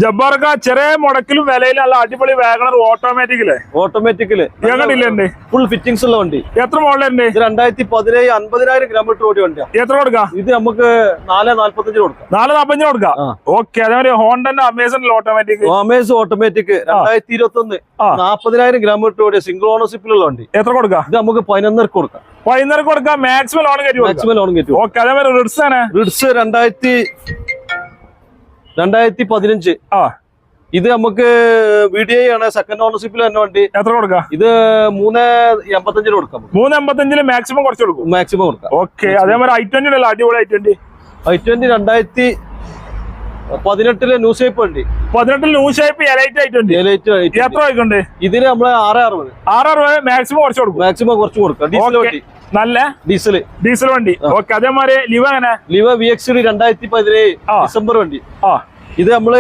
ജബ്ബാർക്ക ചെറിയ മുടക്കിലും വിലയിലും നല്ല അടിപൊളി വാഗണർ ഓട്ടോമാറ്റിക്കില് ഫുൾ ഫിറ്റിംഗ്സ് ഉള്ള വണ്ടി. എത്ര മോഡലുണ്ട്? 2017 50,000 കിലോമീറ്റർ ഓടി വണ്ടിയാണ്. എത്ര കൊടുക്കാം? ഇത് നമുക്ക് 445 കൊടുക്കാം. 445 കൊടുക്കാം. ഓക്കെ. അതേമാതിരി ഹോണ്ടന്റെ അമേസൺ ഓട്ടോമാറ്റിക് 2021 40,000 കിലോമീറ്റർ ഓടിയ സിംഗിൾ ഓണർഷിപ്പിലുള്ള വണ്ടി. എത്ര കൊടുക്കാം? ഇത് നമുക്ക് 11 കൊടുക്കാം. 11 കൊടുക്കാം. മാക്സിമം ലോൺ കയറ്റി. ഓക്കെ. അതേമാതിരി റിഡ്സ് ആണ്. റിഡ്സ് 2015. ഇത് നമുക്ക് VDI ആണ്, സെക്കൻഡ് ഓണർഷിപ്പിൽ തന്നെ വണ്ടി. എത്ര കൊടുക്കാം? ഇത് 385 കൊടുക്കാം. 385 മാക്സിമം കുറച്ച് കൊടുക്കും. മാക്സിമം കൊടുക്കാം. ഓക്കെ. അതേമാതിരി i20 ഉണ്ടല്ലോ, അടിപൊളി i20. i20 2018 ന്യൂ ഷേപ്പ് വണ്ടി. 18 ന്യൂ ഷേപ്പ് എലൈറ്റ് i20. എത്ര വയ്ക്കുണ്ട്? ഇതിന് നമ്മള് 660 മാക്സിമം കുറച്ച് കൊടുക്കും. മാക്സിമം കുറച്ച് കൊടുക്കാം. ഡീസൽ വണ്ടി. നല്ല ഡീസൽ വണ്ടി. ഓക്കെ. അതേമാതിരി ലിവ എങ്ങനെ? ലിവ VX 2017 ഡിസംബർ വണ്ടി. ഇത് നമ്മള്